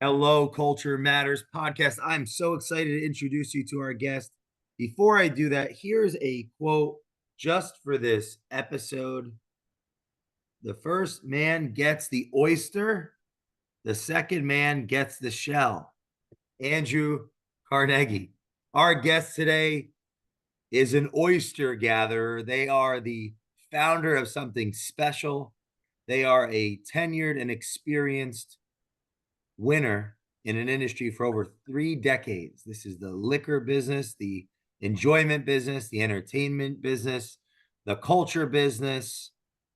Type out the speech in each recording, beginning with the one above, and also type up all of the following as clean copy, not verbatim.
Hello, Culture Matters podcast. I'm so excited to introduce you to our guest. Before I do that, here's a quote just for this episode. The first man gets the oyster, the second man gets the shell. Andrew Carnegie. Our guest today is an oyster gatherer. They are the founder of something special. They are a tenured and experienced winner in an industry for over 3 decades. This is the liquor business, the enjoyment business, the entertainment business, the culture business.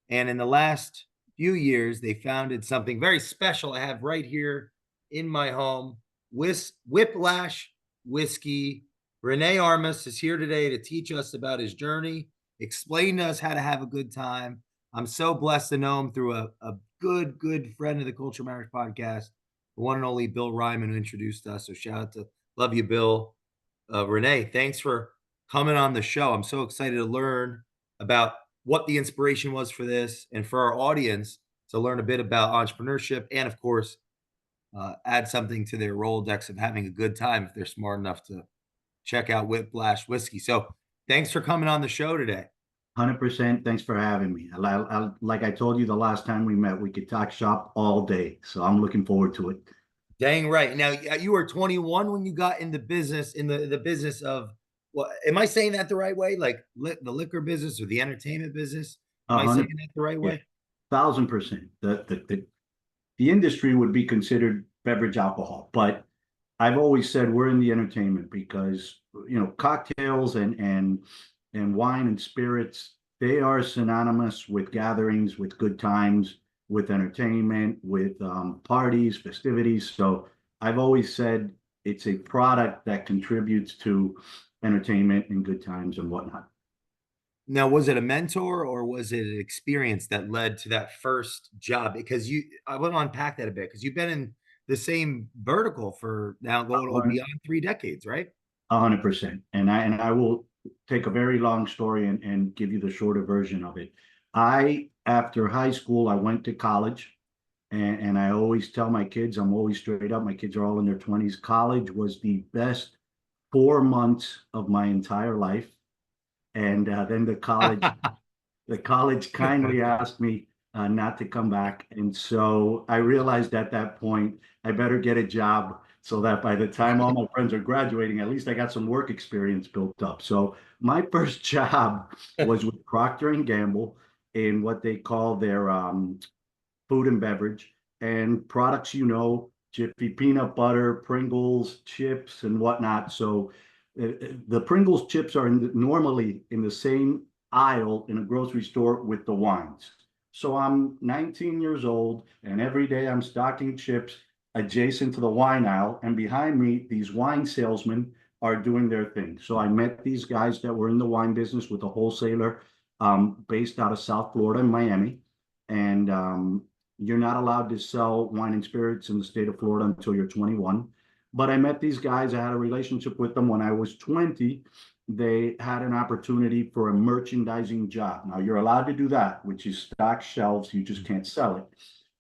And in the last few years, they founded something very special I have right here in my home. Whiplash Whiskey. Rene Armas is here today to teach us about his journey, explain to us how to have a good time. I'm so blessed to know him through a good friend of the Culture Marriage podcast, the one and only Bill Ryman, who introduced us. So shout out to love you, Bill. Renee, thanks for coming on the show. I'm so excited to learn about what the inspiration was for this and for our audience to learn a bit about entrepreneurship and, of course, add something to their Rolodex of having a good time if they're smart enough to check out Whiplash Whiskey. So thanks for coming on the show today. 100%. Thanks for having me. Like I told you the last time we met, we could talk shop all day. So I'm looking forward to it. Dang right. Now, you were 21 when you got in the business, the business of, what, am I saying that the right way? Like the liquor business or the entertainment business? Am I saying 100, that the right yeah, way? 1000%. The industry would be considered beverage alcohol, but I've always said we're in the entertainment because cocktails and wine and spirits, they are synonymous with gatherings, with good times, with entertainment, with parties, festivities. So I've always said it's a product that contributes to entertainment and good times and whatnot. Now, was it a mentor or was it an experience that led to that first job? Because I want to unpack that a bit because you've been in the same vertical for now going beyond 3 decades, right? 100%. And I will take a very long story and give you the shorter version of it. After high school, I went to college, and I always tell my kids, I'm always straight up. My kids are all in their 20s. College was the best 4 months of my entire life. And then the college kindly asked me not to come back. And so I realized at that point, I better get a job so that by the time all my friends are graduating, at least I got some work experience built up. So my first job was with Procter and Gamble in what they call their food and beverage and products, Jiffy peanut butter, Pringles, chips, and whatnot. So the Pringles chips are normally in the same aisle in a grocery store with the wines. So I'm 19 years old, and every day I'm stocking chips adjacent to the wine aisle. And behind me, these wine salesmen are doing their thing. So I met these guys that were in the wine business with a wholesaler based out of South Florida and Miami. And you're not allowed to sell wine and spirits in the state of Florida until you're 21. But I met these guys. I had a relationship with them when I was 20. They had an opportunity for a merchandising job. Now you're allowed to do that, which is stock shelves. You just can't sell it.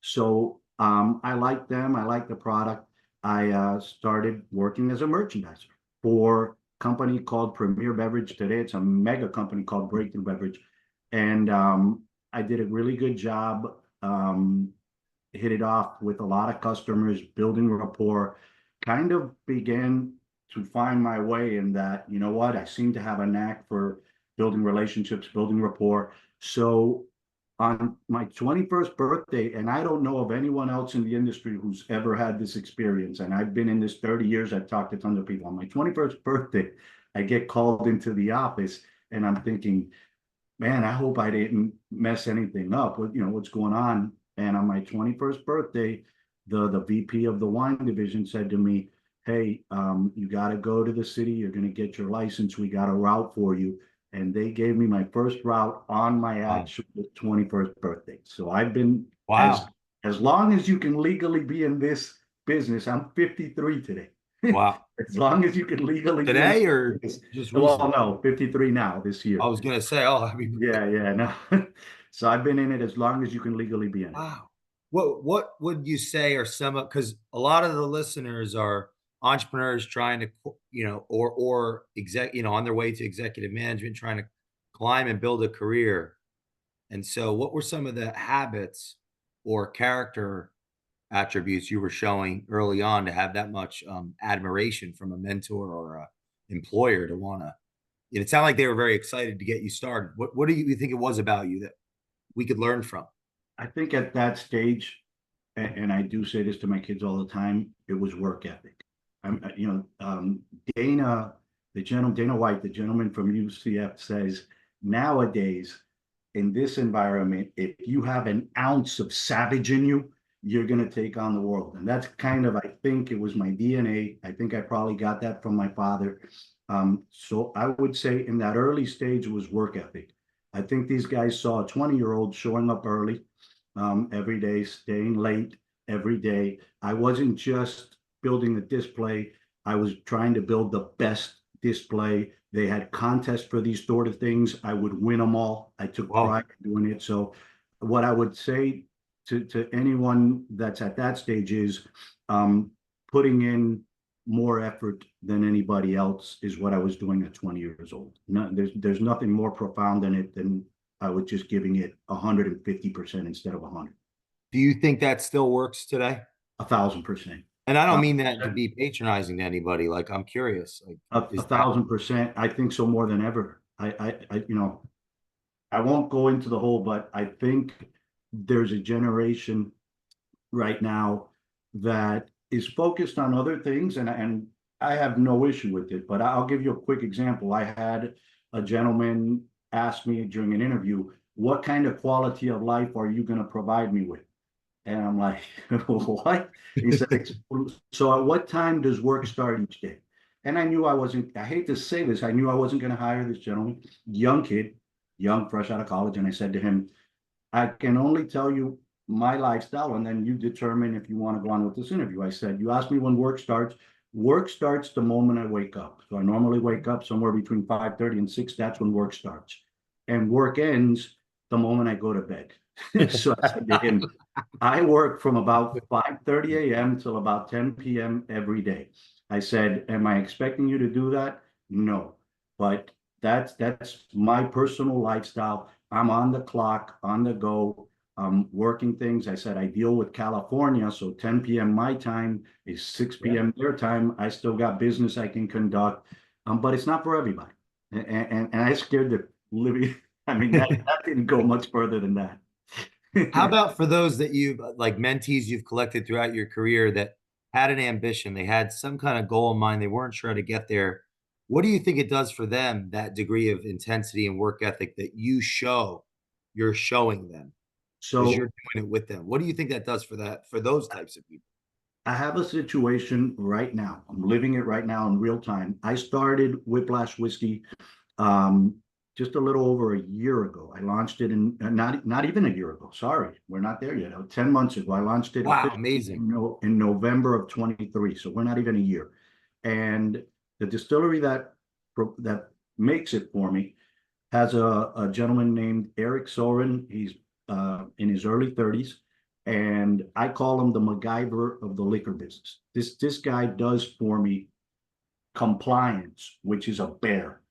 So I like them. I like the product. I started working as a merchandiser for a company called Premier Beverage. Today it's a mega company called Breakthrough Beverage. And I did a really good job. Hit it off with a lot of customers, building rapport, kind of began to find my way in that, you know what, I seem to have a knack for building relationships, building rapport. So on my 21st birthday, and I don't know of anyone else in the industry who's ever had this experience, and I've been in this 30 years, I've talked to tons of people. On my 21st birthday, I get called into the office and I'm thinking, man, I hope I didn't mess anything up. What's going on? And on my 21st birthday, the VP of the wine division said to me, hey, you got to go to the city. You're going to get your license. We got a route for you. And they gave me my first route on my actual 21st birthday. So I've been, as long as you can legally be in this business. I'm 53 today. Wow. As long as you can legally today or just recently? Well, no, 53 now this year. I was gonna say, yeah, no. So I've been in it as long as you can legally be in it. Wow. What would you say are some of, because a lot of the listeners are entrepreneurs trying to, or on their way to executive management, trying to climb and build a career. And so what were some of the habits or character attributes you were showing early on to have that much admiration from a mentor or a employer to want to, it sounded like they were very excited to get you started. What do you think it was about you that we could learn from? I think at that stage, and I do say this to my kids all the time, it was work ethic. Dana, Dana White, the gentleman from UCF, says nowadays in this environment, if you have an ounce of savage in you, you're going to take on the world. And that's kind of, I think it was my DNA. I think I probably got that from my father. So I would say in that early stage was work ethic. I think these guys saw a 20-year-old showing up early, every day, staying late every day. I wasn't just building a display. I was trying to build the best display. They had contests for these sort of things. I would win them all. I took Wow. pride in doing it. So what I would say to anyone that's at that stage is putting in more effort than anybody else is what I was doing at 20 years old. No, there's nothing more profound than it than I was just giving it 150% instead of 100. Do you think that still works today? 1,000%. And I don't mean that to 1,000%. be patronizing to anybody. Like, I'm curious. Like, A is that 1,000%. I think so more than ever. I won't go into the whole, but I think there's a generation right now that is focused on other things, and I have no issue with it. But I'll give you a quick example. I had a gentleman ask me during an interview, "What kind of quality of life are you going to provide me with?" And I'm like, "What?" He said, "So at what time does work start each day?" And I knew I wasn't, I hate to say this, I knew I wasn't going to hire this gentleman, young kid, young, fresh out of college. And I said to him, "I can only tell you my lifestyle, and then you determine if you want to go on with this interview." I said, "You asked me when work starts. Work starts the moment I wake up. So I normally wake up somewhere between 5:30 and 6. That's when work starts. And work ends the moment I go to bed." So I said to him, "I work from about 5:30 a.m. till about 10 p.m. every day." I said, "Am I expecting you to do that? No. But that's my personal lifestyle. I'm on the clock, on the go, working things." I said, "I deal with California, so 10 p.m. my time is 6 Yeah. p.m. their time. I still got business I can conduct, but it's not for everybody." And I scared the living. I mean, that didn't go much further than that. How about for those that you've like mentees you've collected throughout your career that had an ambition, they had some kind of goal in mind, they weren't sure how to get there. What do you think it does for them, that degree of intensity and work ethic that you're showing them because you're So doing it with them? What do you think that does for for those types of people? I have a situation right now. I'm living it right now in real time. I started Whiplash Whiskey um, just a little over a year ago. I launched it in not even a year ago. Sorry, we're not there yet. 10 months ago, I launched it Wow, officially amazing. in November of 23. So we're not even a year. And the distillery that makes it for me has a gentleman named Eric Soren. He's in his early 30s, and I call him the MacGyver of the liquor business. This guy does for me compliance, which is a bear,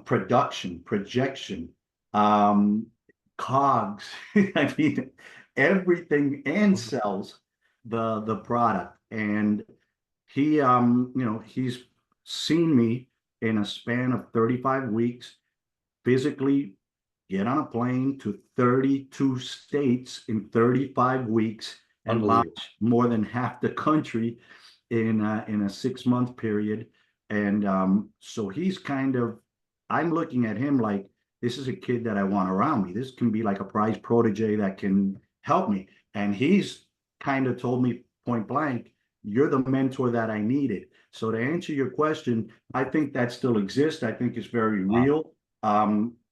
production, projection, um, cogs. I mean, everything, and sells the product. And he's seen me in a span of 35 weeks physically get on a plane to 32 states in 35 weeks and Unbelievable. launch more than half the country in a 6 month period. And so he's kind of, I'm looking at him like this is a kid that I want around me. This can be like a prize protege that can help me. And he's kind of told me point blank, "You're the mentor that I needed." So to answer your question, I think that still exists. I think it's very Wow. real.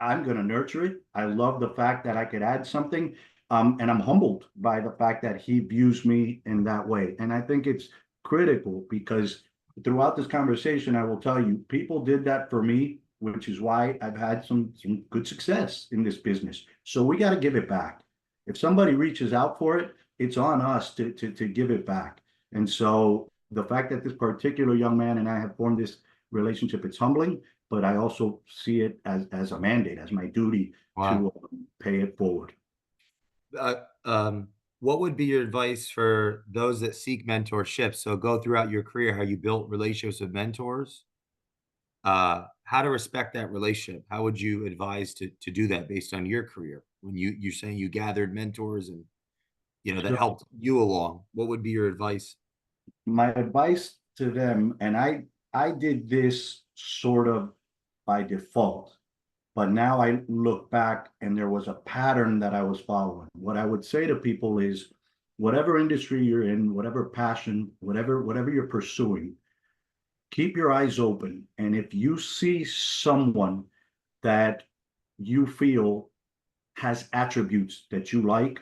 I'm going to nurture it. I love the fact that I could add something. And I'm humbled by the fact that he views me in that way. And I think it's critical because throughout this conversation, I will tell you, people did that for me, which is why I've had some good success in this business. So we got to give it back. If somebody reaches out for it, it's on us to give it back. And so the fact that this particular young man and I have formed this relationship, it's humbling, but I also see it as a mandate, as my duty Wow. to pay it forward. Uh, what would be your advice for those that seek mentorship? So go throughout your career, how you built relationships with mentors, how to respect that relationship. How would you advise to do that based on your career when you're saying you gathered mentors and that So helped you along? What would be your advice? my advice to them, and I did this sort of by default, but now I look back and there was a pattern that I was following. What I would say to people is whatever industry you're in, whatever passion, whatever you're pursuing, keep your eyes open. And if you see someone that you feel has attributes that you like,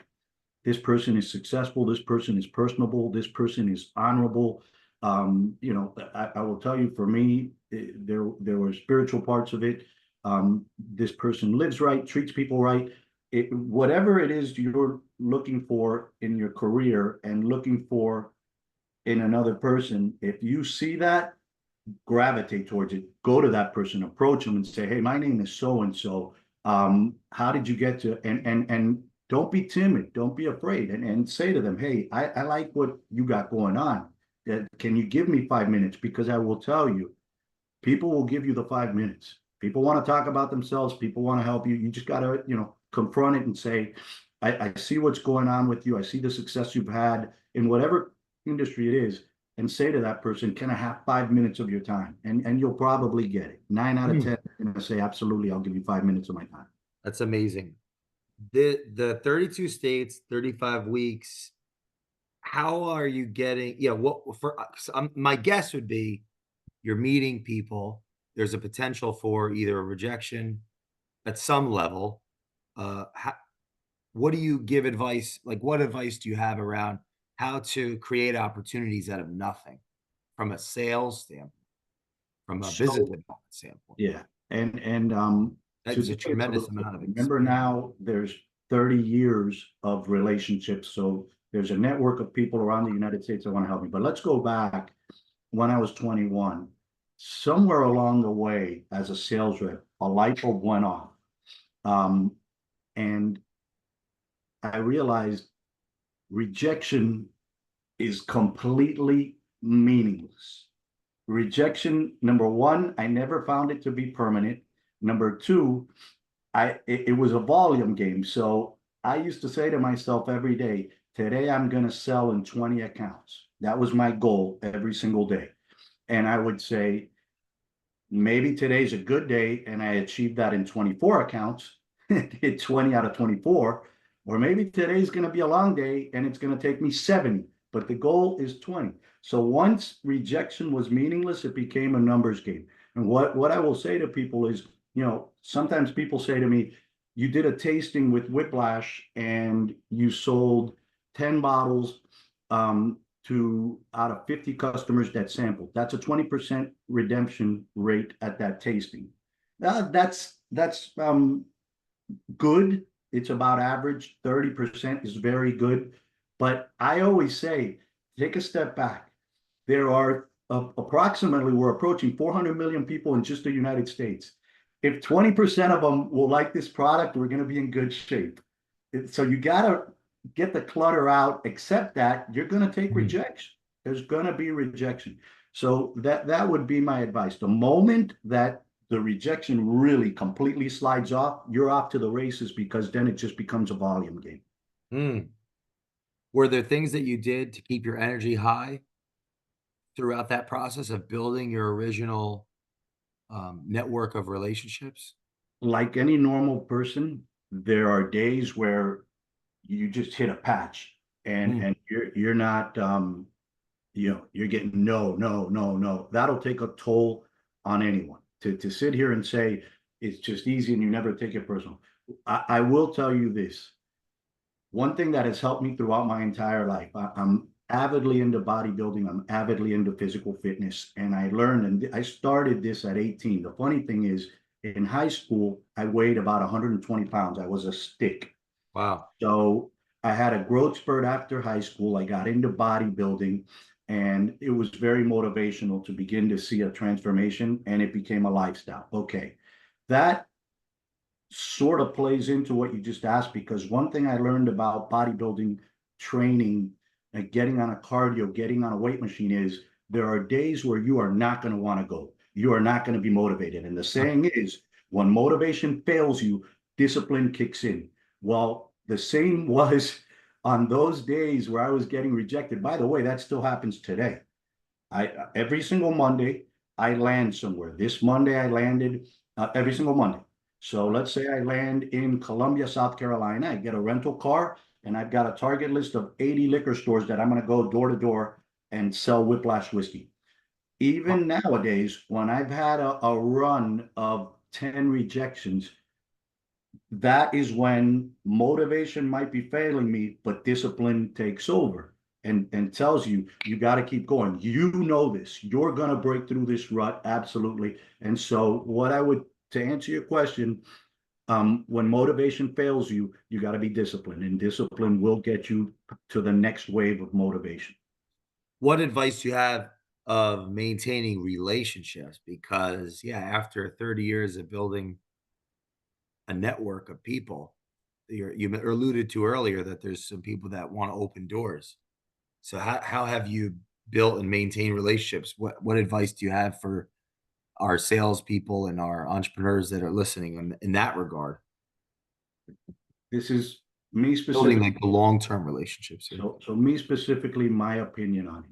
this person is successful, this person is personable, this person is honorable. I will tell you, for me, there were spiritual parts of it. This person lives right, treats people right. Whatever it is you're looking for in your career and looking for in another person, if you see that, gravitate towards it. Go to that person, approach them, and say, "Hey, my name is so and so. How did you get to?" And don't be timid. Don't be afraid. And say to them, "Hey, I like what you got going on. Can you give me 5 minutes? Because I will tell you, people will give you the 5 minutes. People want to talk about themselves. People want to help you. You just got to, confront it and say, I see what's going on with you. I see the success you've had in whatever industry it is, and say to that person, can I have 5 minutes of your time? And you'll probably get it. 9 out of 10 are going to say, absolutely, I'll give you 5 minutes of my time. That's amazing. The 32 states, 35 weeks. How are you getting? Yeah, what for? My guess would be you're meeting people. There's a potential for either a rejection at some level. How, what do you give advice? Like, what advice do you have around how to create opportunities out of nothing from a sales standpoint, from a business So development standpoint? yeah, and That is a today it's a tremendous little amount of different. Remember, experience. now there's 30 years of relationships, so there's a network of people around the United States that want to help me. But let's go back when I was 21. Somewhere along the way, as a sales rep, a light bulb went off, um, and I realized rejection is completely meaningless. Rejection, number one, I never found it to be permanent. Number two, it was a volume game. So I used to say to myself every day, today I'm going to sell in 20 accounts. That was my goal every single day. And I would say, maybe today's a good day and I achieved that in 24 accounts, hit 20 out of 24. Or maybe today's going to be a long day and it's going to take me 70, but the goal is 20. So once rejection was meaningless, it became a numbers game. And what I will say to people is, sometimes people say to me, you did a tasting with Whiplash and you sold 10 bottles to out of 50 customers that sampled. That's a 20% redemption rate at that tasting. That's good. It's about average. 30% is very good. But I always say, take a step back. There are approximately, we're approaching 400 million people in just the United States. If 20% of them will like this product, we're going to be in good shape. So you got to get the clutter out, accept that you're going to take rejection. There's going to be rejection. So that would be my advice. The moment that the rejection really completely slides off, you're off to the races, because then it just becomes a volume game. Mm. Were there things that you did to keep your energy high throughout that process of building your original network of relationships? Like any normal person, there are days where you just hit a patch, and Mm. you're not you're getting no, no, no, no. That'll take a toll on anyone. To sit here and say it's just easy and you never take it personal. I will tell you this. One thing that has helped me throughout my entire life, I'm avidly into bodybuilding, I'm avidly into physical fitness, and I learned, and I started this at 18. The funny thing is, in high school, I weighed about 120 pounds. I was a stick. Wow. So I had a growth spurt after high school. I got into bodybuilding, and it was very motivational to begin to see a transformation, and it became a lifestyle. Okay. That sort of plays into what you just asked, because one thing I learned about bodybuilding training and getting on a cardio, getting on a weight machine is there are days where you are not going to want to go. You are not going to be motivated. And the saying is, when motivation fails you, discipline kicks in. Well, the same was on those days where I was getting rejected. By the way, that still happens today. I every single Monday I land somewhere. This Monday I landed every single Monday. So let's say I land in Columbia, South Carolina. I get a rental car, and I've got a target list of 80 liquor stores that I'm going to go door to door and sell Whiplash whiskey. Even nowadays, when I've had a run of 10 rejections, that is when motivation might be failing me, but discipline takes over and tells you, you got to keep going. You know this. You're going to break through this rut. Absolutely. And so what I would, to answer your question, when motivation fails you, you got to be disciplined, and discipline will get you to the next wave of motivation. What advice do you have of maintaining relationships? Because yeah, after 30 years of building a network of people, you alluded to earlier that there's some people that want to open doors. So how have you built and maintained relationships? What advice do you have for our salespeople and our entrepreneurs that are listening in that regard? This is me Building specifically. like the long-term relationships here. So me specifically, my opinion on it.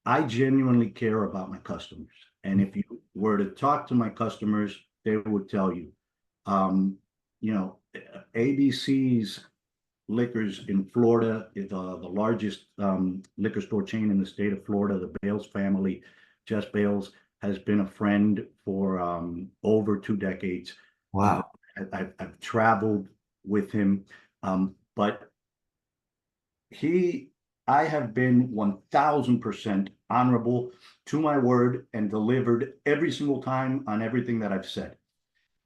I genuinely care about my customers. And if you were to talk to my customers, they would tell you, um, you know, ABC's Liquors in Florida is the largest liquor store chain in the state of Florida. The Bales family, Jess Bales, has been a friend for over 2 decades. Uh, Wow. I've traveled with him, but he, I have been 1000% honorable to my word and delivered every single time on everything that I've said.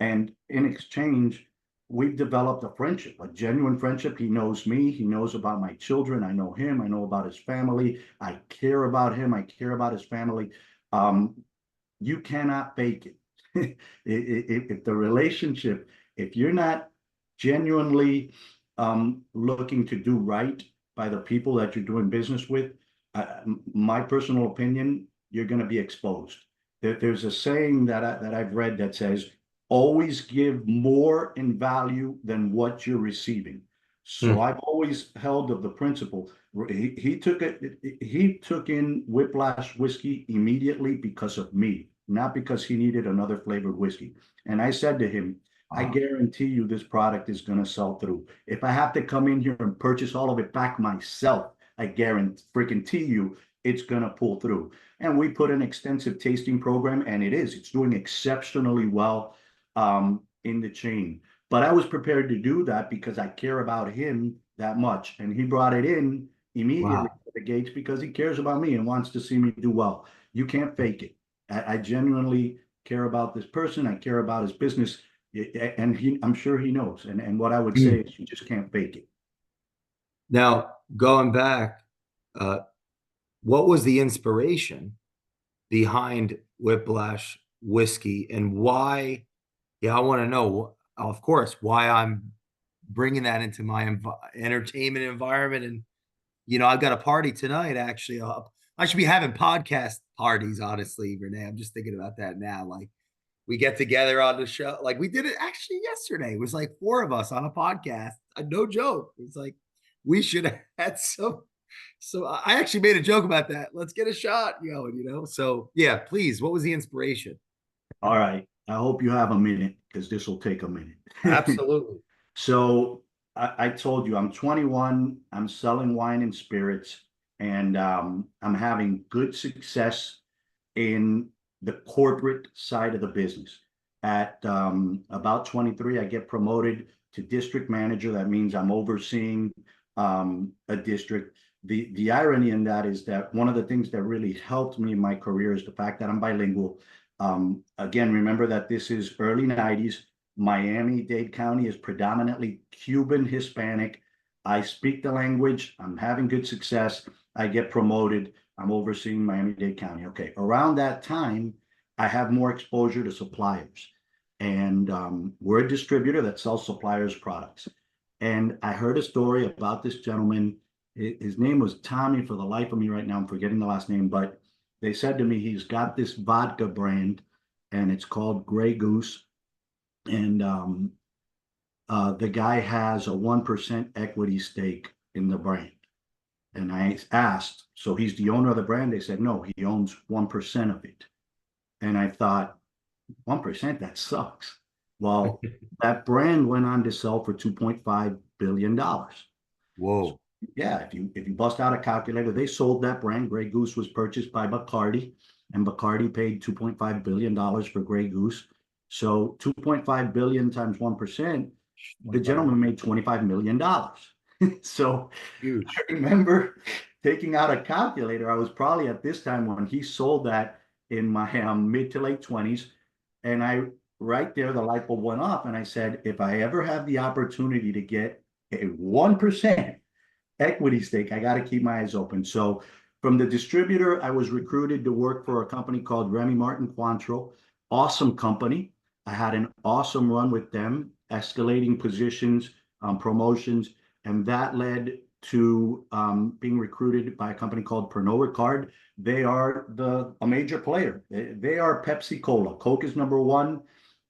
And in exchange, we've developed a friendship, a genuine friendship. He knows me. He knows about my children. I know him. I know about his family. I care about him. I care about his family. Um, you cannot fake it. If the relationship, if you're not genuinely looking to do right by the people that you're doing business with, my personal opinion, you're going to be exposed. There's a saying that I've read that says, always give more in value than what you're receiving. So Hmm. I've always held of the principle. He took it. He took in Whiplash whiskey immediately because of me, not because he needed another flavored whiskey. And I said to him, I Wow. guarantee you this product is going to sell through. If I have to come in here and purchase all of it back myself, I guarantee you it's going to pull through. And we put an extensive tasting program, and it's doing exceptionally well in the chain. But I was prepared to do that because I care about him that much. And he brought it in immediately Wow. to the gates because he cares about me and wants to see me do well. You can't fake it. I genuinely care about this person. I care about his business. And I'm sure he knows. And what I would say Mm. is you just can't fake it. Now, going back, uh, what was the inspiration behind Whiplash Whiskey and why? Yeah, I want to know, of course, why I'm bringing that into my entertainment environment. And, I've got a party tonight, actually. I should be having podcast parties, honestly, Renee. I'm just thinking about that now. Like, we get together on the show. Like, we did it actually yesterday. It was like four of us on a podcast. No joke. It's like, we should have had some. So I actually made a joke about that. Let's get a shot going. So yeah, please. What was the inspiration? All right. I hope you have a minute because this will take a minute. Absolutely. So I told you I'm 21. I'm selling wine and spirits, and I'm having good success in the corporate side of the business. At about 23, I get promoted to district manager. That means I'm overseeing a district. The irony in that is that one of the things that really helped me in my career is the fact that I'm bilingual. Again, remember that this is early 90s. Miami-Dade County is predominantly Cuban Hispanic. I speak the language. I'm having good success. I get promoted. I'm overseeing Miami-Dade County. Okay. Around that time, I have more exposure to suppliers. And we're a distributor that sells suppliers products. And I heard a story about this gentleman. His name was Tommy. For the life of me right now, I'm forgetting the last name, but they said to me he's got this vodka brand and it's called Grey Goose. And the guy has a 1% equity stake in the brand. And I asked, so he's the owner of the brand? They said, no, he owns 1% of it. And I thought, 1%, that sucks. Well, that brand went on to sell for $2.5 billion. Whoa. Yeah, if you bust out a calculator, they sold that brand. Grey Goose was purchased by Bacardi, and Bacardi paid $2.5 billion for Grey Goose. So 2.5 billion times 1%, the gentleman made $25 million. So Huge. I remember taking out a calculator. I was probably at this time when he sold that in my mid to late 20s. And I, right there, the light bulb went off. And I said, if I ever have the opportunity to get a 1% equity stake, I got to keep my eyes open. So from the distributor, I was recruited to work for a company called Remy Martin Cointreau. Awesome company. I had an awesome run with them, escalating positions, promotions, and that led to being recruited by a company called Pernod Ricard. They are a major player. They are Pepsi Cola. Coke is number one.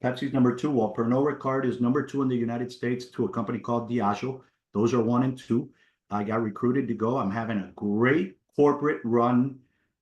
Pepsi's number two, while Pernod Ricard is number two in the United States to a company called Diageo. Those are one and two. I got recruited to go. I'm having a great corporate run.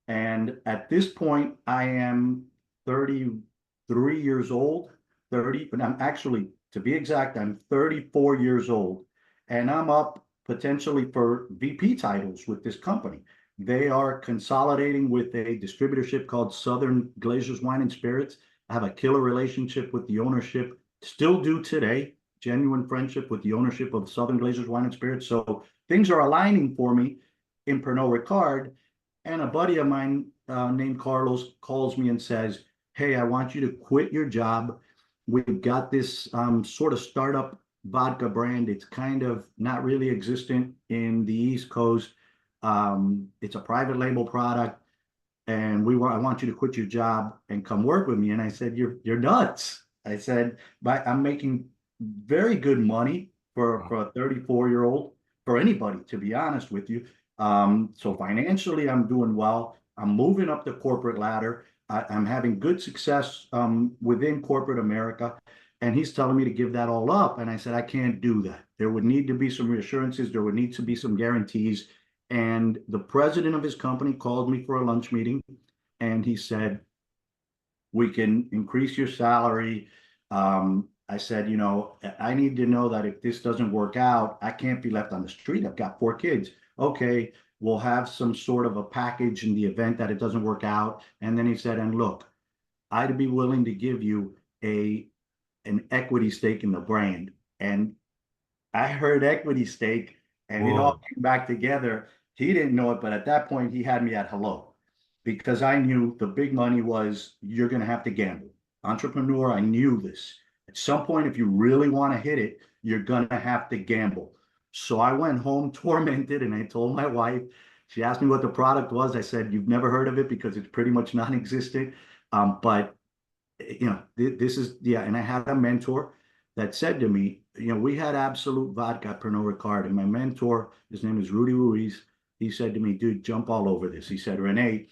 And at this point, I am 33 years old, 30, but I'm actually, to be exact, I'm 34 years old. And I'm up potentially for VP titles with this company. They are consolidating with a distributorship called Southern Glazers Wine and Spirits. I have a killer relationship with the ownership, still do today, genuine friendship with the ownership of Southern Glazers Wine and Spirits. So things are aligning for me in Pernod Ricard. And a buddy of mine named Carlos calls me and says, hey, I want you to quit your job. We've got this sort of startup vodka brand. It's kind of not really existent in the East Coast. It's a private label product. And I want you to quit your job and come work with me. And I said, you're nuts. I said, but I'm making very good money for a 34-year-old, for anybody, to be honest with you. So financially, I'm doing well. I'm moving up the corporate ladder. I'm having good success within corporate America. And he's telling me to give that all up. And I said, I can't do that. There would need to be some reassurances. There would need to be some guarantees. And the president of his company called me for a lunch meeting. And he said, we can increase your salary. I said, I need to know that if this doesn't work out, I can't be left on the street. I've got 4 kids. Okay, we'll have some sort of a package in the event that it doesn't work out. And then he said, and look, I'd be willing to give you an equity stake in the brand. And I heard equity stake and it all came back together. He didn't know it, but at that point he had me at hello, because I knew the big money was you're going to have to gamble. Entrepreneur, I knew this. At some point, if you really want to hit it, you're going to have to gamble. So I went home tormented and I told my wife. She asked me what the product was. I said, you've never heard of it because it's pretty much non-existent. But this is, yeah. And I had a mentor that said to me, we had Absolute Vodka at Pernod Ricard, and my mentor, his name is Rudy Ruiz. He said to me, dude, jump all over this. He said, Rene,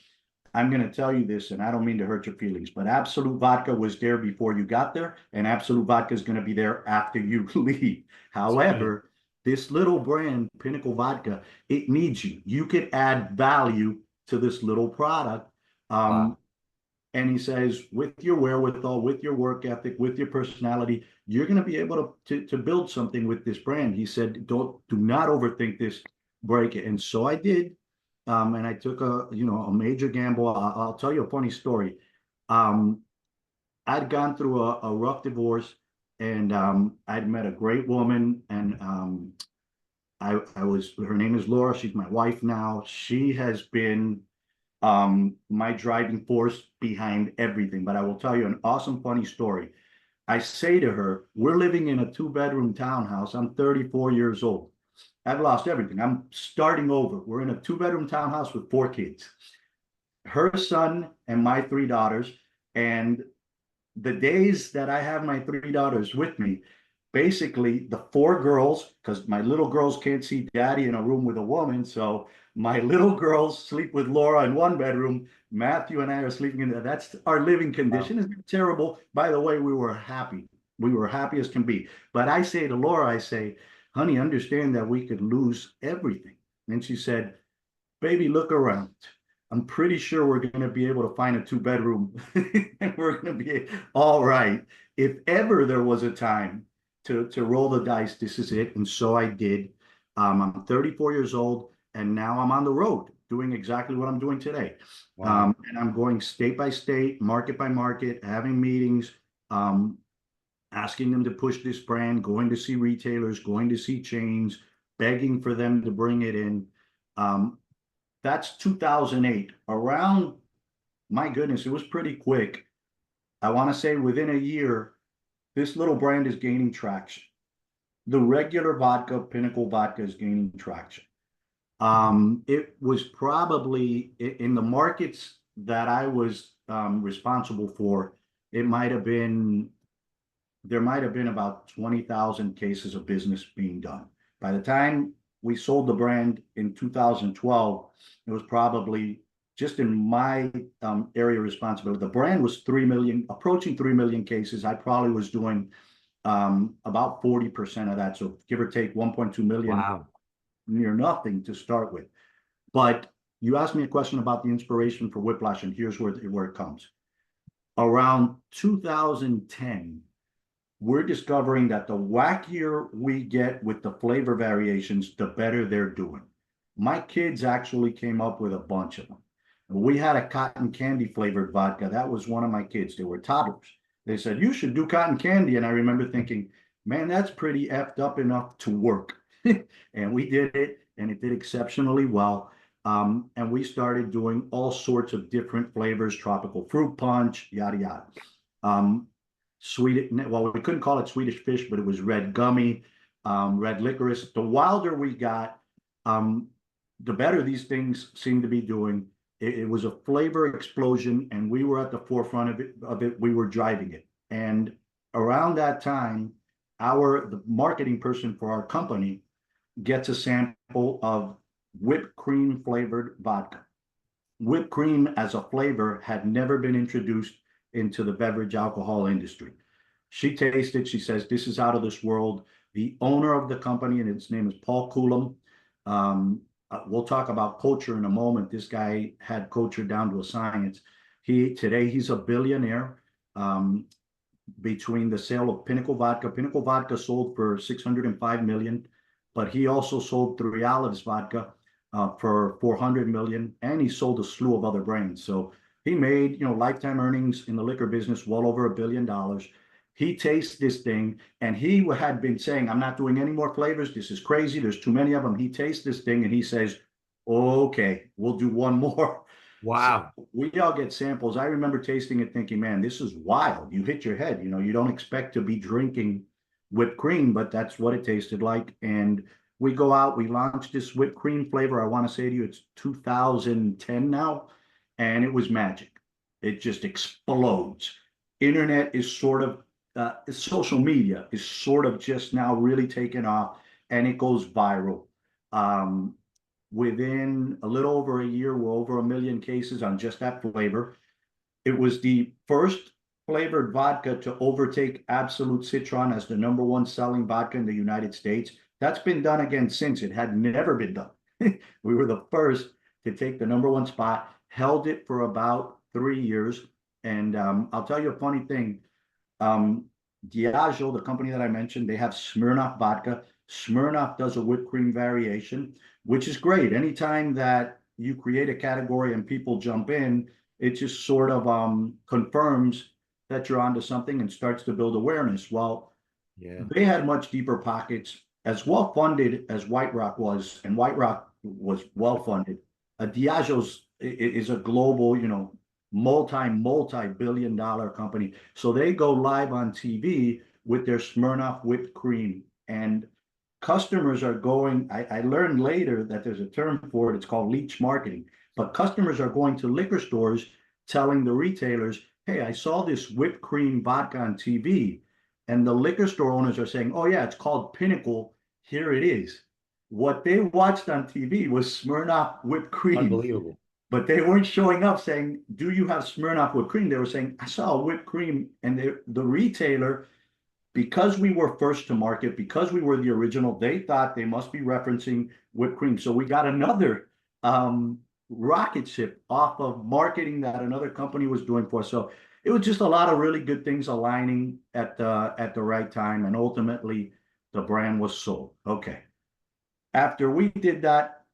I'm going to tell you this, and I don't mean to hurt your feelings, but Absolute Vodka was there before you got there, and Absolute Vodka is going to be there after you leave. However, this little brand, Pinnacle Vodka, it needs you. You could add value to this little product. Wow. And he says, with your wherewithal, with your work ethic, with your personality, you're going to be able to build something with this brand. He said, do not overthink this, break it. And so I did. And I took a major gamble. I'll tell you a funny story. I'd gone through a rough divorce, and I'd met a great woman, and her name is Laura. She's my wife now. She has been my driving force behind everything. But I will tell you an awesome, funny story. I say to her, we're living in a 2-bedroom townhouse. I'm 34 years old. I've lost everything. I'm starting over. We're in a 2-bedroom townhouse with 4 kids, her son and my 3 daughters. And the days that I have my 3 daughters with me, basically the 4 girls, because my little girls can't see daddy in a room with a woman. So my little girls sleep with Laura in 1 bedroom. Matthew and I are sleeping in that's our living Wow. condition. It's terrible. By the way, we were happy. We were happy as can be. But I say to Laura, I say, honey, understand that we could lose everything. And she said, baby, look around. I'm pretty sure we're going to be able to find a 2-bedroom and we're going to be all right. If ever there was a time to roll the dice, this is it. And so I did. I'm 34 years old and now I'm on the road doing exactly what I'm doing today. Wow. And I'm going state by state, market by market, having meetings, um, asking them to push this brand, going to see retailers, going to see chains, begging for them to bring it in. Um, that's 2008. Around, my goodness, it was pretty quick. I want to say within a year, this little brand is gaining traction. The regular vodka, Pinnacle Vodka, is gaining traction. It was probably in the markets that I was responsible for, it might have been there might have been about 20,000 cases of business being done. By the time we sold the brand in 2012, it was probably just in my area of responsibility. The brand was 3 million, approaching 3 million cases. I probably was doing about 40% of that. So give or take 1.2 million, Wow. near nothing to start with. But you asked me a question about the inspiration for Whiplash, and here's where it comes. Around 2010, we're discovering that the wackier we get with the flavor variations, the better they're doing. My kids actually came up with a bunch of them. We had a cotton candy flavored vodka. That was one of my kids. They were toddlers. They said, you should do cotton candy. And I remember thinking, man, that's pretty effed up enough to work. And we did it, and it did exceptionally well. And we started doing all sorts of different flavors, tropical fruit punch, yada, yada. Um, well, we couldn't call it Swedish fish, but it was red gummy, red licorice. The wilder we got, the better these things seemed to be doing. It was a flavor explosion, and we were at the forefront of it. We were driving it. And around that time, the marketing person for our company gets a sample of whipped cream flavored vodka. Whipped cream as a flavor had never been introduced into the beverage alcohol industry. She tasted, she says, this is out of this world. The owner of the company, and his name is Paul Coulomb. We'll talk about culture in a moment. This guy had culture down to a science. Today he's a billionaire. Between the sale of Pinnacle Vodka. Pinnacle Vodka sold for 605 million, but he also sold Three Olives Vodka for 400 million, and he sold a slew of other brands. So he made, lifetime earnings in the liquor business well over $1 billion. He tastes this thing, and he had been saying, I'm not doing any more flavors. This is crazy. There's too many of them. He tastes this thing, and he says, okay, we'll do one more. So Wow. we all get samples. I remember tasting it thinking, man, this is wild. You hit your head. You don't expect to be drinking whipped cream, but that's what it tasted like. And we go out, we launch this whipped cream flavor. I want to say to you, it's 2010 now, and it was magic. It just explodes. Internet is sort of, social media is sort of just now really taking off, and it goes viral. Um, Within a little over a year, we're over 1 million cases on just that flavor. It was the first flavored vodka to overtake Absolute Citron as the #1 selling vodka in the United States. That's been done again since. It had never been done. We were the first to take the #1 spot, held it for about 3 years. And I'll tell you a funny thing. Um, Diageo, the company that I mentioned, they have Smirnoff vodka. Smirnoff does a whipped cream variation, which is great. Anytime that you create a category and people jump in, it just sort of confirms that you're onto something and starts to build awareness. Well, Yeah. they had much deeper pockets, as well funded as White Rock was, and White Rock was well funded. Diageo's is a global, multi-billion dollar company. So they go live on TV with their Smirnoff whipped cream. And customers are going, I learned later that there's a term for it, it's called leech marketing, but customers are going to liquor stores telling the retailers, hey, I saw this whipped cream vodka on TV. And the liquor store owners are saying, oh, yeah, it's called Pinnacle. Here it is. What they watched on TV was Smirnoff whipped cream, Unbelievable. but they weren't showing up saying, do you have Smirnoff whipped cream? They were saying, I saw whipped cream. And the retailer, because we were first to market, because we were the original, they thought they must be referencing whipped cream. So we got another rocket ship off of marketing that another company was doing for us. So it was just a lot of really good things aligning at the right time, and ultimately the brand was sold. Okay. After we did that,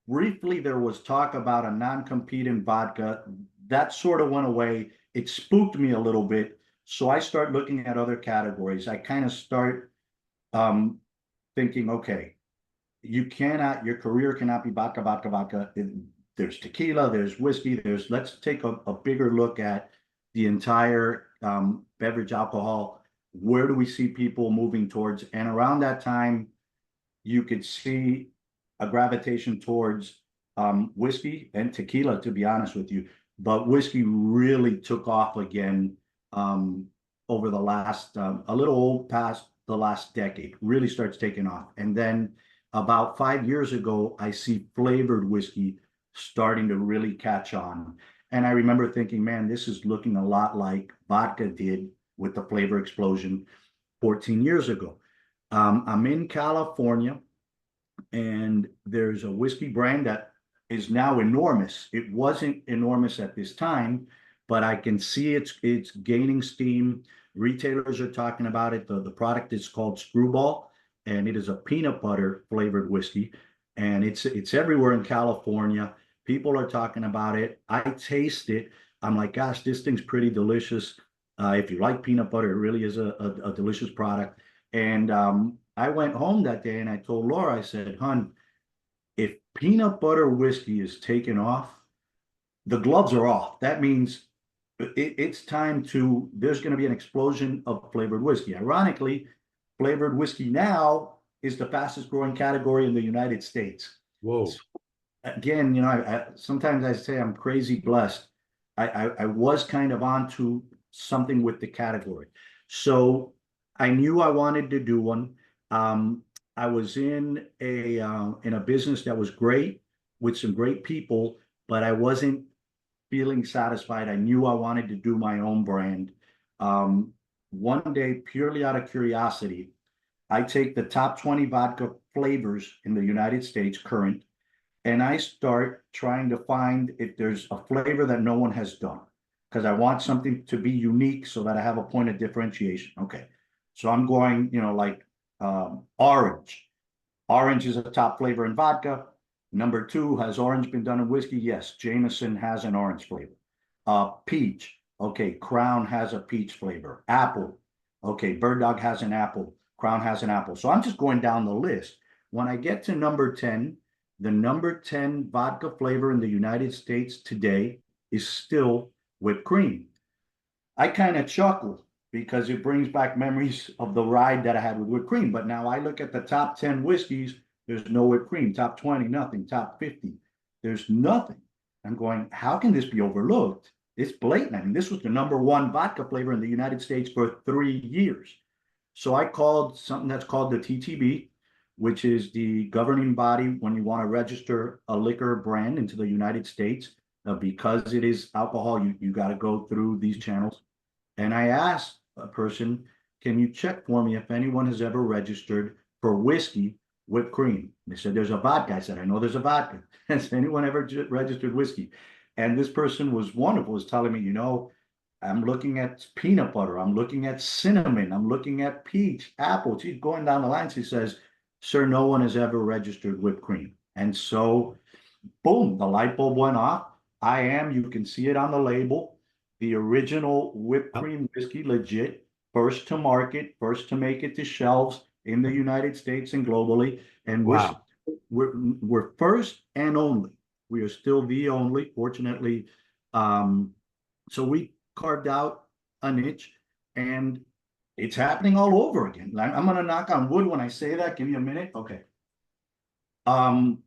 briefly there was talk about a non-compete in vodka. That sort of went away. It spooked me a little bit. So I start looking at other categories. I kind of start thinking, okay, you cannot, your career cannot be vodka, vodka, vodka. There's tequila, there's whiskey, let's take a bigger look at the entire beverage alcohol. Where do we see people moving towards? And around that time, you could see a gravitation towards whiskey and tequila, to be honest with you. But whiskey really took off again over the last, a little past the last decade, really starts taking off. And then about 5 years ago, I see flavored whiskey starting to really catch on. And I remember thinking, man, this is looking a lot like vodka did with the flavor explosion 14 years ago. I'm in California, and there's a whiskey brand that is now enormous. It wasn't enormous at this time, but I can see it's gaining steam. Retailers are talking about it. The product is called Screwball, and it is a peanut butter flavored whiskey, and it's everywhere in California. People are talking about it. I taste it. I'm like, gosh, this thing's pretty delicious. If you like peanut butter, it really is a delicious product. And I went home that day and I told Laura, I said, hun, if peanut butter whiskey is taken off, the gloves are off. That means it's time to, there's going to be an explosion of flavored whiskey. Ironically, flavored whiskey now is the fastest growing category in the United States. Whoa. So, again, sometimes I say I'm crazy blessed. I was kind of onto something with the category. So I knew I wanted to do one. I was in a business that was great with some great people, but I wasn't feeling satisfied. I knew I wanted to do my own brand. One day, purely out of curiosity, I take the top 20 vodka flavors in the United States current, and I start trying to find if there's a flavor that no one has done, because I want something to be unique so that I have a point of differentiation. Okay. So I'm going, like orange. Orange is a top flavor in vodka. Number two, has orange been done in whiskey? Yes, Jameson has an orange flavor. Peach. Okay, Crown has a peach flavor. Apple. Okay, Bird Dog has an apple. Crown has an apple. So I'm just going down the list. When I get to number 10, the number 10 vodka flavor in the United States today is still whipped cream. I kind of chuckle because it brings back memories of the ride that I had with whipped cream. But now I look at the top 10 whiskeys, there's no whipped cream. Top 20, nothing. Top 50, there's nothing. I'm going, how can this be overlooked? It's blatant. I mean, this was the number one vodka flavor in the United States for 3 years. So I called something that's called the TTB, which is the governing body when you want to register a liquor brand into the United States. Because it is alcohol, you got to go through these channels. And I asked a person, can you check for me if anyone has ever registered for whiskey whipped cream? They said, there's a vodka. I said, I know there's a vodka. Has anyone ever registered whiskey? And this person was wonderful, was telling me, I'm looking at peanut butter. I'm looking at cinnamon. I'm looking at peach, apple. She's going down the line. She says, sir, no one has ever registered whipped cream. And so, boom, the light bulb went off. You can see it on the label, the original whipped cream whiskey, legit, first to market, first to make it to shelves in the United States and globally. And Wow. we're first and only. We are still the only, fortunately. So we carved out a niche, and it's happening all over again. I'm going to knock on wood when I say that. Give me a minute. Okay. Um,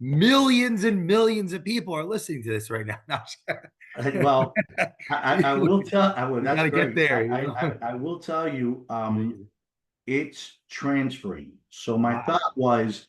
Millions and millions of people are listening to this right now. well, I will tell. I will. We That's got to get great. there. You know? I will tell you. Millions. It's transferring. So my Wow. thought was,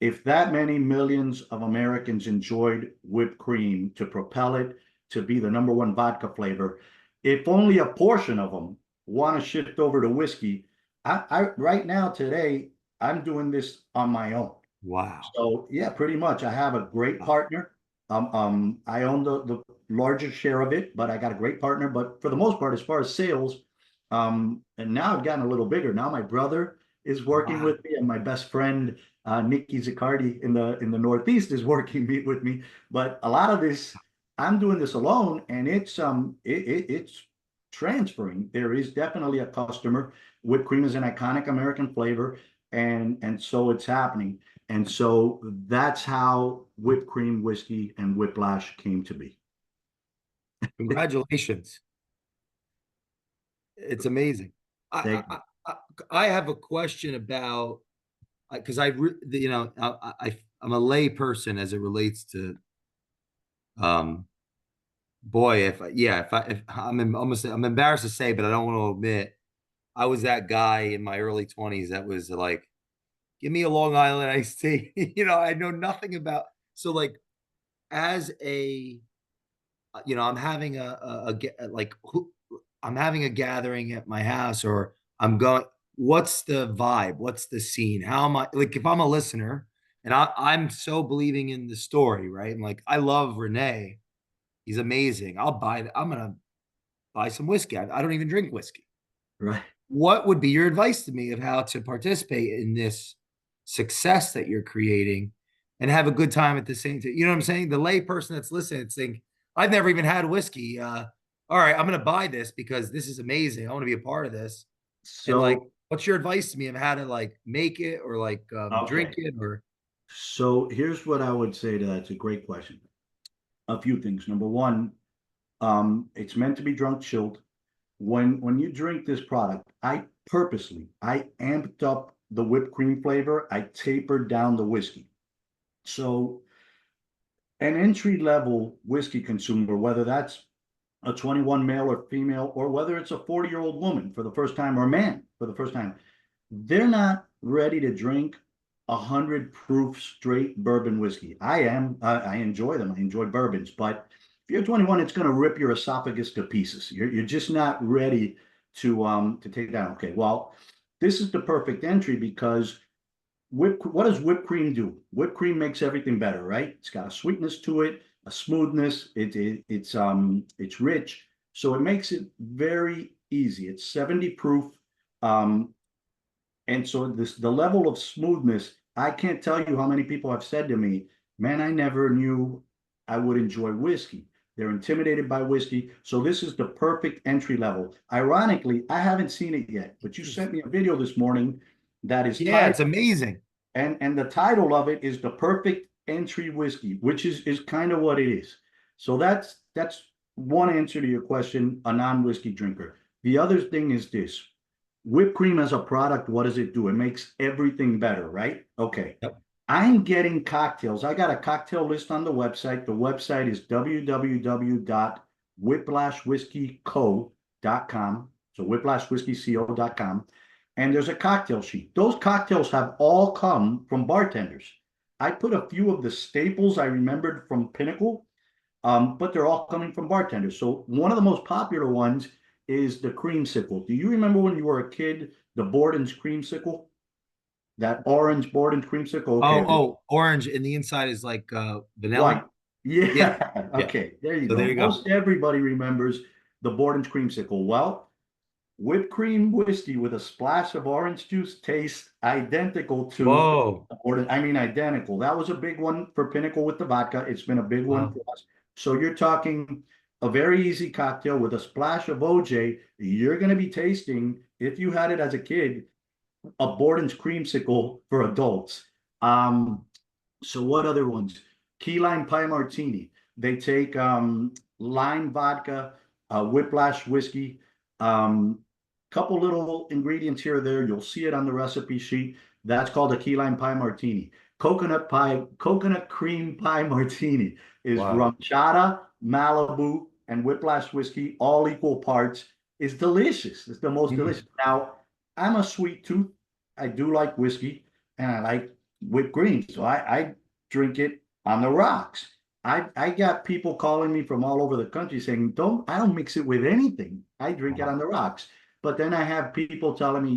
if that many millions of Americans enjoyed whipped cream to propel it to be the number one vodka flavor, if only a portion of them want to shift over to whiskey, I right now today I'm doing this on my own. Wow. So yeah, pretty much. I have a great partner. I own the largest share of it, but I got a great partner. But for the most part, as far as sales, and now I've gotten a little bigger. Now my brother is working Wow. with me, and my best friend Nikki Ziccardi in the Northeast is working with me. But a lot of this, I'm doing this alone, and it's transferring. There is definitely a customer. Whipped cream is an iconic American flavor, and so it's happening. And so that's how whipped cream whiskey and Whiplash came to be. Congratulations. It's amazing. I, Thank I, you. I, I have a question about, because you know, I'm a lay person as it relates to, um, boy, if I'm embarrassed to say, but I don't want to admit, I was that guy in my early 20s that was like, give me a Long Island iced tea. You know, I know nothing about, so like, as a, I'm having like, I'm having a gathering at my house, or I'm going, what's the vibe? What's the scene? How am I, like, if I'm a listener and I'm so believing in the story, right? And like, I love Rene. He's amazing. I'm going to buy some whiskey. I don't even drink whiskey. Right. What would be your advice to me of how to participate in this success that you're creating and have a good time at the same time? You know what I'm saying? The lay person that's listening, it's thinking, I've never even had whiskey. All right, I'm going to buy this because this is amazing. I want to be a part of this. And like, So, what's your advice to me of how to like make it or like drink okay. it or? So here's what I would say to that. It's a great question. A few things. Number one, it's meant to be drunk chilled. When you drink this product, I amped up the whipped cream flavor. I tapered down the whiskey. So an entry level whiskey consumer, whether that's a 21 male or female, or whether it's a 40-year-old woman for the first time or a man for the first time, they're not ready to drink 100 proof straight bourbon whiskey. I am. I enjoy them. I enjoy bourbons, but if you're 21, it's going to rip your esophagus to pieces. You're just not ready to take that. Okay, well, this is the perfect entry because what does whipped cream do? Whipped cream makes everything better, right? It's got a sweetness to it, a smoothness. It's rich, so it makes it very easy. It's 70 proof, um, and so the level of smoothness. I can't tell you how many people have said to me, "Man, I never knew I would enjoy whiskey." They're intimidated by whiskey, so this is the perfect entry level. Ironically, I haven't seen it yet, but you sent me a video this morning that is Yeah, titled it's amazing. and the title of it is the perfect entry whiskey, which is kind of what it is. So that's one answer to your question, a non-whiskey drinker. The other thing is this: whipped cream as a product, what does it do? It makes everything better, right? Okay. Yep. I'm getting cocktails. I got a cocktail list on the website. The website is www.whiplashwhiskeyco.com. So whiplashwhiskeyco.com. And there's a cocktail sheet. Those cocktails have all come from bartenders. I put a few of the staples I remembered from Pinnacle, but they're all coming from bartenders. So one of the most popular ones is the creamsicle. Do you remember when you were a kid, the Borden's creamsicle? That orange Borden's creamsicle? Okay, Orange, and the inside is like vanilla. white. Yeah, Yeah. yeah. Okay, there you So there go. you go. Most everybody remembers the Borden's creamsicle. Well, whipped cream whiskey with a splash of orange juice tastes identical to, Whoa. or I mean identical. That was a big one for Pinnacle with the vodka. It's been a big one Wow. for us. So you're talking a very easy cocktail with a splash of OJ. You're going to be tasting, if you had it as a kid, a Borden's creamsicle for adults. Um, so what other ones? Key lime pie martini. They take lime vodka, whiplash whiskey, um, couple little ingredients here or there. You'll see it on the recipe sheet. That's called a key lime pie martini. Coconut cream pie martini is Wow. rum chata, Malibu, and Whiplash whiskey, all equal parts. It's delicious. It's the most Mm. delicious. Now, I'm a sweet tooth. I do like whiskey, and I like whipped cream. So I drink it on the rocks. I got people calling me from all over the country saying, I don't mix it with anything. I drink it Wow. on the rocks. But then I have people telling me,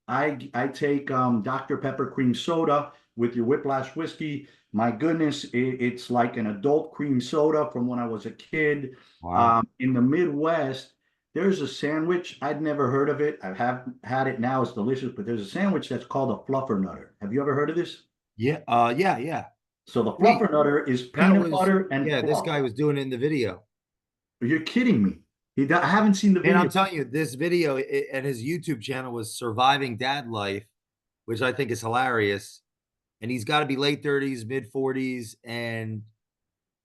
I take Dr. Pepper cream soda with your Whiplash whiskey. My goodness, it's like an adult cream soda from when I was a kid. Wow. In the Midwest, there's a sandwich. I'd never heard of it. I have had it now. It's delicious, but there's a sandwich that's called a fluffernutter. Have you ever heard of this? Yeah. Yeah. Yeah. So the Wait, fluffernutter is that peanut was, butter and yeah, this fluff. guy was doing it in the video. You're kidding me. I haven't seen the And I'm video. telling you, this video and his YouTube channel was Surviving Dad Life, which I think is hilarious. And he's got to be late 30s, mid 40s. And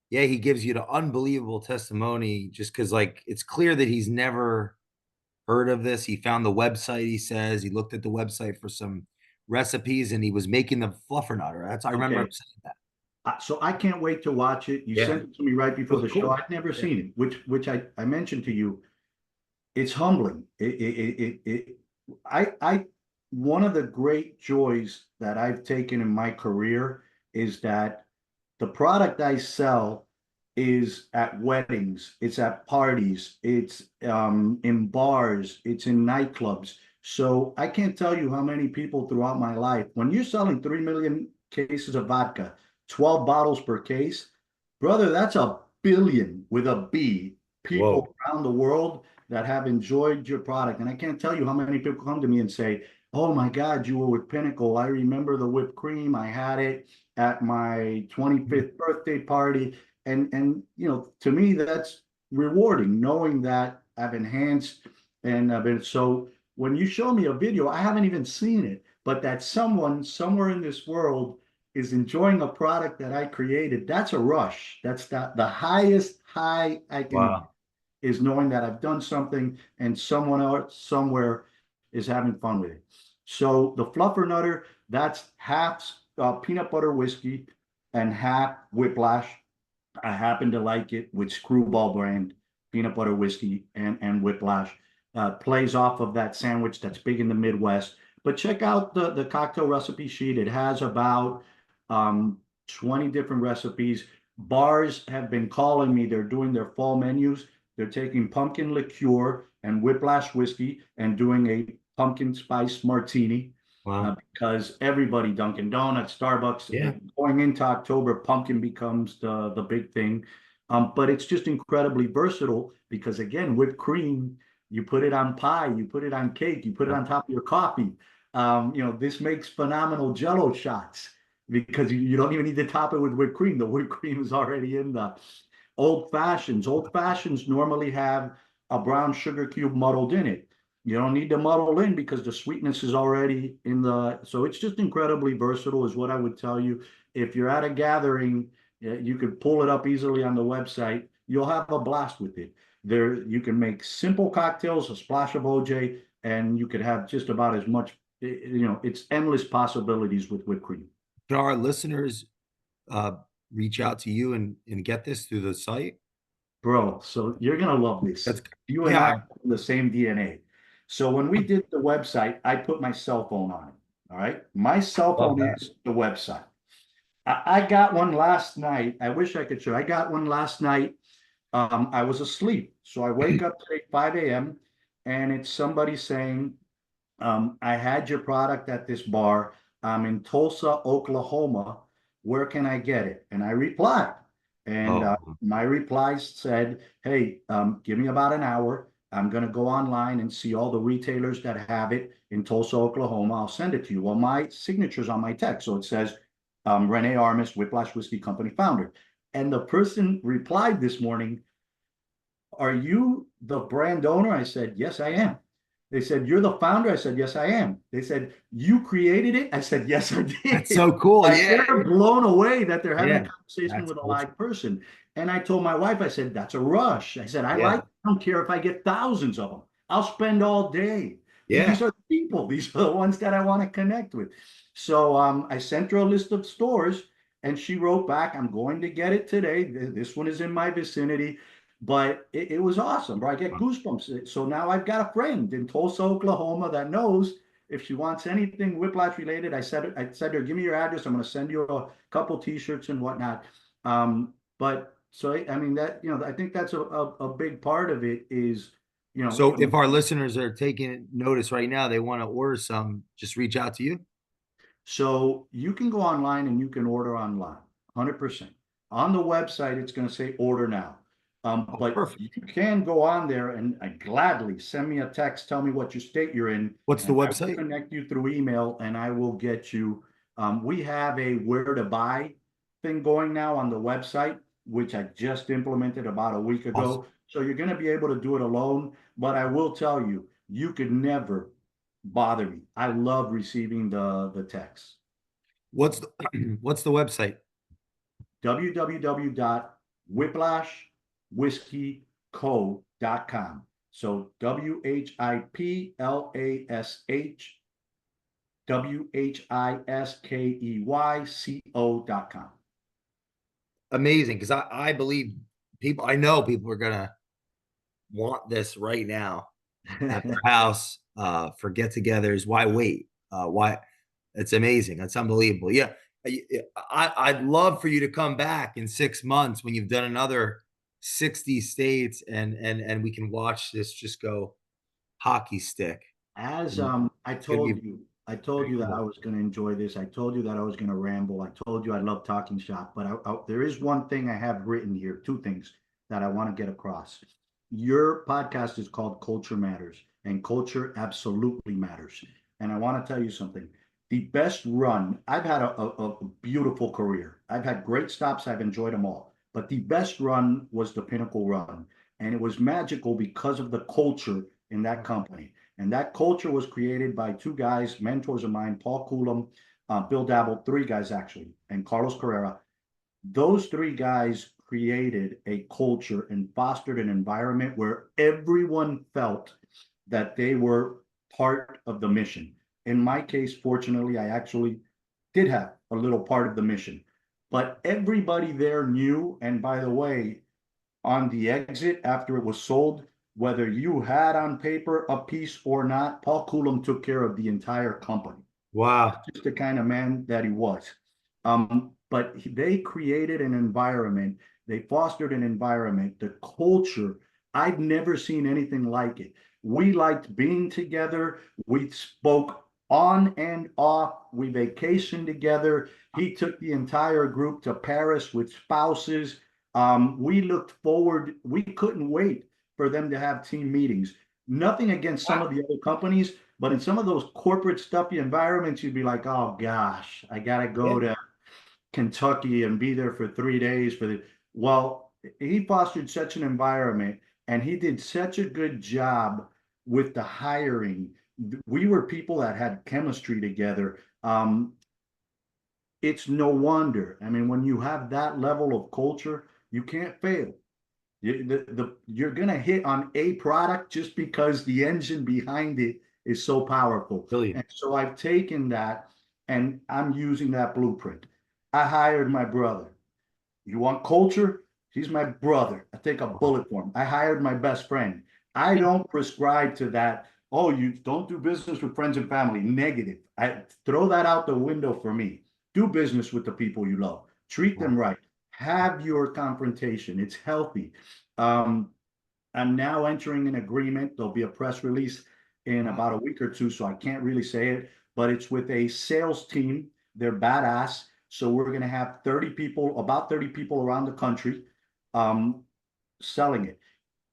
yeah, he gives you the unbelievable testimony just because, like, it's clear that he's never heard of this. He found the website, he says. He looked at the website for some recipes and he was making the fluffernutter. That's, I remember him Okay. saying that. So I can't wait to watch it. You Yeah. sent it to me right It before was the show. cool. I'd never Yeah. seen it, which I mentioned to you. It's humbling. I one of the great joys that I've taken in my career is that the product I sell is at weddings, it's at parties, it's in bars, it's in nightclubs. So I can't tell you how many people throughout my life, when you're selling 3 million cases of vodka, 12 bottles per case, brother, that's a billion with a B Whoa. people around the world that have enjoyed your product. And I can't tell you how many people come to me and say, oh my God, you were with Pinnacle. I remember the whipped cream. I had it at my 25th birthday party. And to me, that's rewarding, knowing that I've enhanced and I've been so when you show me a video, I haven't even seen it, but that someone somewhere in this world is enjoying a product that I created, that's a rush. That's the highest high I can Wow. is knowing that I've done something and someone else somewhere is having fun with it. So the fluffernutter, that's half peanut butter whiskey and half whiplash. I happen to like it with Screwball brand peanut butter whiskey and whiplash. Plays off of that sandwich that's big in the Midwest. But check out the cocktail recipe sheet. It has about 20 different recipes. Bars have been calling me. They're doing their fall menus. They're taking pumpkin liqueur and whiplash whiskey and doing a pumpkin spice martini Wow. because everybody, Dunkin' Donuts, Starbucks, Yeah. going into October, pumpkin becomes the big thing. But it's just incredibly versatile because again, whipped cream, you put it on pie, you put it on cake, you put it Yep. on top of your coffee. This makes phenomenal Jello shots because you don't even need to top it with whipped cream. The whipped cream is already in the old fashions. Old fashions normally have a brown sugar cube muddled in it. You don't need to muddle in because the sweetness is already in the. So it's just incredibly versatile, is what I would tell you. If you're at a gathering, you could pull it up easily on the website. You'll have a blast with it. There, you can make simple cocktails, a splash of OJ, and you could have just about as much. It's endless possibilities with whipped cream. Can our listeners uh, reach out to you and get this through the site? Bro, so you're gonna love this. That's, You and I yeah. have the same DNA. So when we did the website, I put my cell phone on it. All right. My cell Love phone that. is the website. I got one last night. I wish I could show. I got one last night. I was asleep. So I wake up today 5 a.m. and it's somebody saying, I had your product at this bar. I'm in Tulsa, Oklahoma. Where can I get it? And I replied. And Oh, my reply said, hey, give me about an hour. I'm going to go online and see all the retailers that have it in Tulsa, Oklahoma. I'll send it to you. Well, my signature's on my text. So it says, Rene Armas, Whiplash Whiskey Company founder. And the person replied this morning, are you the brand owner? I said, yes, I am. They said, you're the founder? I said, yes, I am. They said, you created it? I said, yes, I that's did. so cool. Like Yeah. they're blown away that they're having a Yeah. conversation That's with a ultra. live person. And I told my wife, I said, that's a rush. I said, I Yeah. don't care if I get thousands of them. I'll spend all day. Yeah. These are the people. These are the ones that I want to connect with. So I sent her a list of stores, and she wrote back, "I'm going to get it today. This one is in my vicinity." But it was awesome, bro. I get goosebumps. So now I've got a friend in Tulsa, Oklahoma that knows if she wants anything Whiplash related. I said to her, "Give me your address. I'm going to send you a couple T-shirts and whatnot." But so I mean that, I think that's a big part of it is, So if our listeners are taking notice right now, they want to order some, just reach out to you. so you can go online and you can order online, 100%. On the website, it's going to say order now. Oh, But perfect. you can go on there and gladly send me a text, tell me what your state you're in, What's the and I will website? connect you through email and I will get you. We have a where to buy thing going now on the website, which I just implemented about a week Awesome. ago. So you're going to be able to do it alone. But I will tell you, you could never bother me. I love receiving the text. What's the what's the website? www.whiplashwhiskeyco.com. So WHIPLASH Amazing, because I believe people. I know people are gonna want this right now at their house for get-togethers. Why wait? Why? It's amazing. That's unbelievable. Yeah, I'd love for you to come back in 6 months when you've done another 60 states, and we can watch this just go hockey stick. As I It's gonna be told you, I told very you that I cool. was going to enjoy this. I told you that I was going to ramble. I told you I love talking shop, but there is one thing I have written here, two things that I want to get across. Your podcast is called Culture Matters, and culture absolutely matters. And I want to tell you something. The best run, I've had a beautiful career. I've had great stops. I've enjoyed them all. But the best run was the Pinnacle run. And it was magical because of the culture in that company. And that culture was created by two guys, mentors of mine, Paul Coulomb, Bill Dabble, three guys actually, and Carlos Carrera. Those three guys created a culture and fostered an environment where everyone felt that they were part of the mission. In my case, fortunately, I actually did have a little part of the mission, but everybody there knew. And by the way, on the exit after it was sold, whether you had on paper a piece or not, Paul Coulomb took care of the entire company. Wow. Just the kind of man that he was. But they created an environment, they fostered an environment, the culture. I've never seen anything like it. We liked being together. We spoke on and off. We vacationed together. He took the entire group to Paris with spouses. We looked forward. We couldn't wait for them to have team meetings. Nothing against some of the other companies, but in some of those corporate stuffy environments, you'd be like, oh gosh, I gotta Yeah. go to Kentucky and be there for 3 days for the. Well, he fostered such an environment and he did such a good job with the hiring. We were people that had chemistry together. It's no wonder. I mean, when you have that level of culture, you can't fail. You're going to hit on a product just because the engine behind it is so powerful. And Brilliant. so I've taken that and I'm using that blueprint. I hired my brother. You want culture? He's my brother. I take a bullet for him. I hired my best friend. I don't prescribe to that. Oh, you don't do business with friends and family. Negative. I throw that out the window for me. Do business with the people you love. Treat them right. Have your confrontation. It's healthy. Um, I'm now entering an agreement. There'll be a press release in about a week or two, so I can't really say it, but it's with a sales team. They're badass. So we're going to have 30 people, about 30 people around the country um, selling it.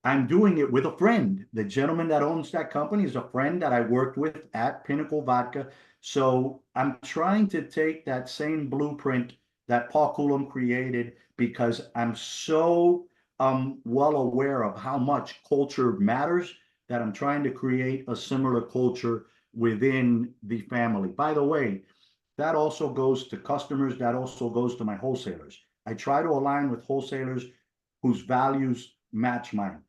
I'm doing it with a friend. The gentleman that owns that company is a friend that I worked with at Pinnacle Vodka. So I'm trying to take that same blueprint that Paul Coulomb created because I'm so well aware of how much culture matters that I'm trying to create a similar culture within the family. By the way, that also goes to customers, that also goes to my wholesalers. I try to align with wholesalers whose values match mine,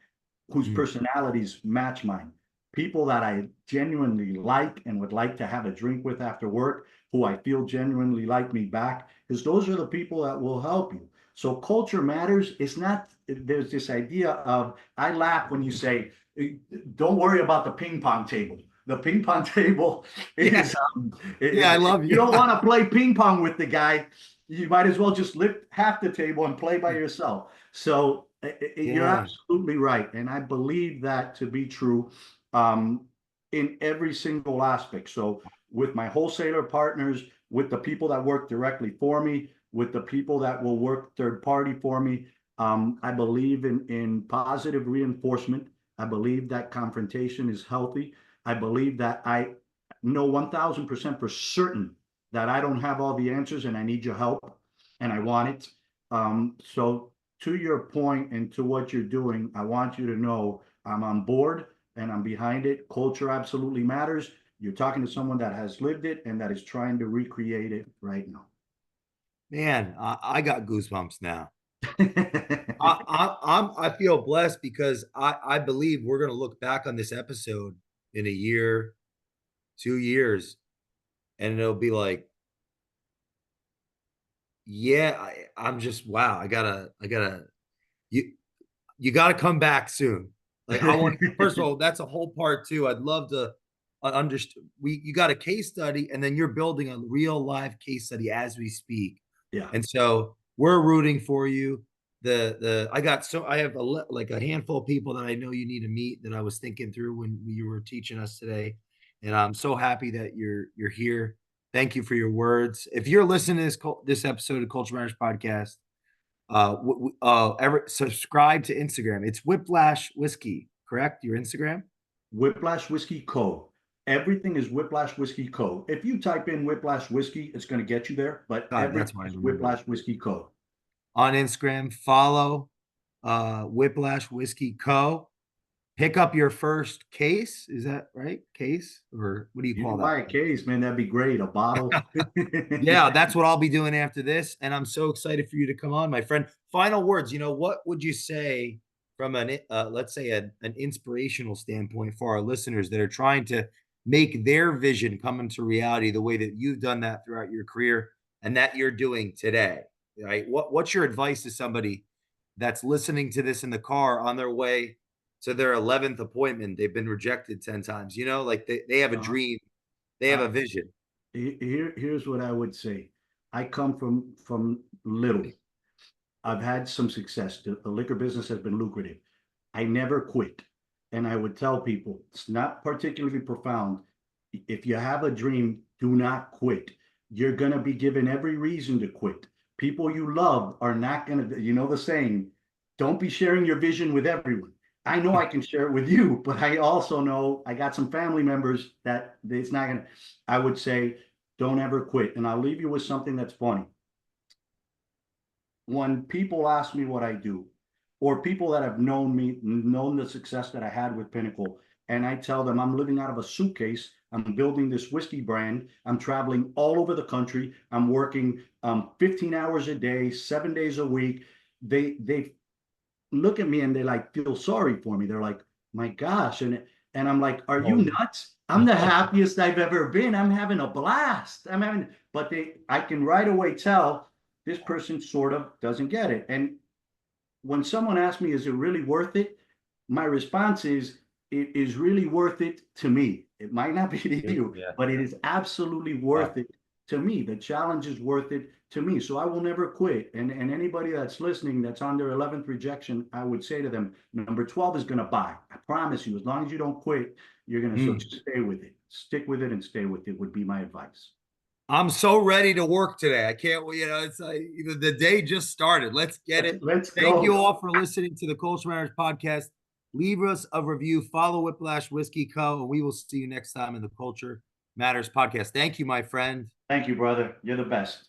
whose Mm. personalities match mine. people that I genuinely like and would like to have a drink with after work, who I feel genuinely like me back, because those are the people that will help you. So culture matters. It's not, there's this idea of, I laugh when you say, don't worry about the ping pong table. The ping pong table Yeah, is, yeah, I if love you you. don't want to play ping pong with the guy, you might as well just lift half the table and play by yourself. So you're Yeah. absolutely right. And I believe that to be true um, in every single aspect. So with my wholesaler partners, with the people that work directly for me, with the people that will work third party for me, I believe in positive reinforcement. I believe that confrontation is healthy. I believe that I know 1000% for certain that I don't have all the answers and I need your help and I want it. So to your point and to what you're doing, I want you to know I'm on board and I'm behind it. Culture absolutely matters. You're talking to someone that has lived it and that is trying to recreate it right now. Man, I got goosebumps now. I feel blessed because I believe we're gonna look back on this episode in a year, 2 years, and it'll be like, yeah, I'm just wow. I gotta you you gotta come back soon. Like I want. First of all, that's a whole part too. I'd love to understand. You got a case study, and then you're building a real live case study as we speak, Yeah. and so we're rooting for you. I have like a handful of people that I know you need to meet that I was thinking through when you were teaching us today, and I'm so happy that you're here. Thank you for your words. If you're listening to this episode of Culture Matters podcast, ever subscribe to Instagram. It's Whiplash Whiskey, correct? Your Instagram? Whiplash Whiskey Co. Everything is Whiplash Whiskey Co. If you type in Whiplash Whiskey, it's going to get you there, but God, that's everything why I is remember it. Whiplash Whiskey Co. On Instagram, follow Whiplash Whiskey Co. Pick up your first case. Is that right? Case? Or what do you You call can that? buy a case, man. That'd be great. A bottle. Yeah, that's what I'll be doing after this. And I'm so excited for you to come on, my friend. Final words. What would you say from let's say an inspirational standpoint for our listeners that are trying to make their vision come into reality the way that you've done that throughout your career and that you're doing today? Right? What's your advice to somebody that's listening to this in the car on their way to their 11th appointment? They've been rejected 10 times, like they have a uh, dream, they have I, a vision. here's what I would say. I come from little. I've had some success. The liquor business has been lucrative. I never quit. And I would tell people, it's not particularly profound. If you have a dream, do not quit. You're going to be given every reason to quit. People you love are not going to, the saying, don't be sharing your vision with everyone. I know I can share it with you, but I also know I got some family members that it's not going to, I would say, don't ever quit. And I'll leave you with something that's funny. When people ask me what I do, or people that have known me, known the success that I had with Pinnacle, and I tell them I'm living out of a suitcase, I'm building this whiskey brand, I'm traveling all over the country, I'm working 15 hours a day, 7 days a week. They look at me and they like feel sorry for me. They're like, my gosh, and I'm like, are you Oh, nuts? I'm the happiest I've ever been. I'm having a blast. But I can right away tell this person sort of doesn't get it. And when someone asks me, is it really worth it? My response is, it is really worth it to me. It might not be to you, yeah. but it is absolutely worth it to me. The challenge is worth it to me. So I will never quit. And anybody that's listening that's on their 11th rejection, I would say to them, number 12 is going to buy. I promise you, as long as you don't quit, you're going to, so just stay with it. Stick with it and stay with it would be my advice. I'm so ready to work today. I can't, it's like the day just started. Let's get it. Let's Thank you go. all for listening to the Culture Matters podcast. Leave us a review, follow Whiplash Whiskey Co., and we will see you next time in the Culture Matters podcast. Thank you, my friend. Thank you, brother. You're the best.